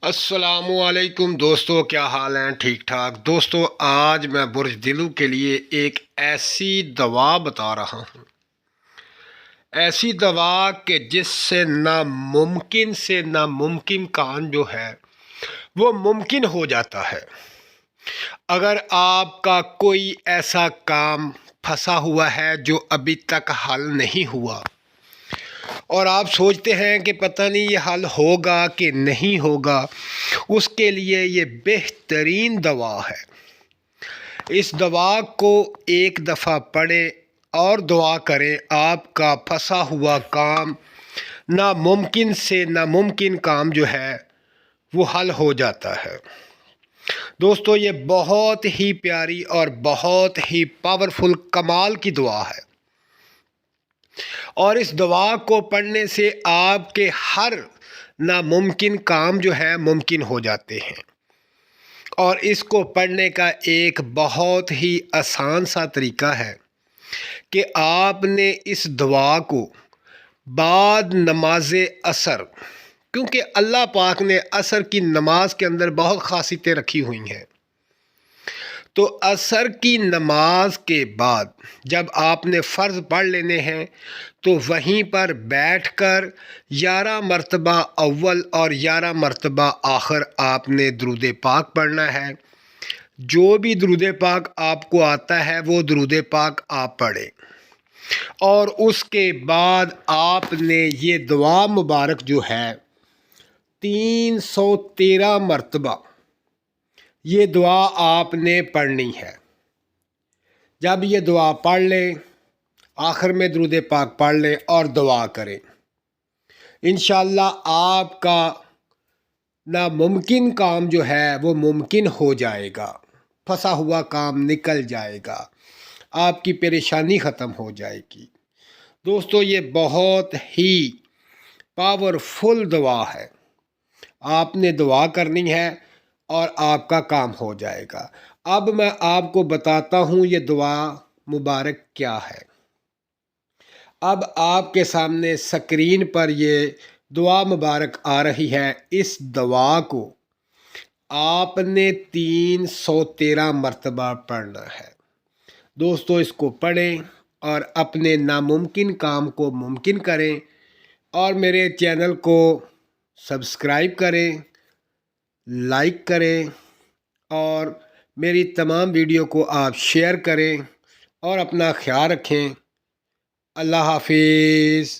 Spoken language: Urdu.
السلام علیکم دوستو، کیا حال ہیں؟ ٹھیک ٹھاک دوستو، آج میں برج دلو کے لیے ایک ایسی دوا بتا رہا ہوں، ایسی دوا کہ جس سے ناممکن سے ناممکن کام جو ہے وہ ممکن ہو جاتا ہے۔ اگر آپ کا کوئی ایسا کام پھنسا ہوا ہے جو ابھی تک حل نہیں ہوا اور آپ سوچتے ہیں کہ پتہ نہیں یہ حل ہوگا کہ نہیں ہوگا، اس کے لیے یہ بہترین دوا ہے۔ اس دوا کو ایک دفعہ پڑھیں اور دعا کریں، آپ کا پھنسا ہوا کام، ناممکن سے ناممکن کام جو ہے وہ حل ہو جاتا ہے۔ دوستو، یہ بہت ہی پیاری اور بہت ہی پاورفل کمال کی دعا ہے، اور اس دعا کو پڑھنے سے آپ کے ہر ناممکن کام جو ہے ممکن ہو جاتے ہیں۔ اور اس کو پڑھنے کا ایک بہت ہی آسان سا طریقہ ہے کہ آپ نے اس دعا کو بعد نماز عصر، کیونکہ اللہ پاک نے عصر کی نماز کے اندر بہت خاصیتیں رکھی ہوئی ہیں، تو عصر کی نماز کے بعد جب آپ نے فرض پڑھ لینے ہیں تو وہیں پر بیٹھ کر 11 مرتبہ اول اور 11 مرتبہ آخر آپ نے درود پاک پڑھنا ہے۔ جو بھی درود پاک آپ کو آتا ہے وہ درود پاک آپ پڑھیں، اور اس کے بعد آپ نے یہ دعا مبارک جو ہے 313 مرتبہ یہ دعا آپ نے پڑھنی ہے۔ جب یہ دعا پڑھ لیں، آخر میں درود پاک پڑھ لیں اور دعا کریں، انشاءاللہ آپ کا ناممکن کام جو ہے وہ ممکن ہو جائے گا، پھنسا ہوا کام نکل جائے گا، آپ کی پریشانی ختم ہو جائے گی۔ دوستو، یہ بہت ہی پاورفل دعا ہے، آپ نے دعا کرنی ہے اور آپ کا کام ہو جائے گا۔ اب میں آپ کو بتاتا ہوں یہ دعا مبارک کیا ہے۔ اب آپ کے سامنے سکرین پر یہ دعا مبارک آ رہی ہے۔ اس دعا کو آپ نے 313 مرتبہ پڑھنا ہے۔ دوستو، اس کو پڑھیں اور اپنے ناممکن کام کو ممکن کریں، اور میرے چینل کو سبسکرائب کریں، لائک کریں، اور میری تمام ویڈیو کو آپ شیئر کریں، اور اپنا خیال رکھیں۔ اللہ حافظ۔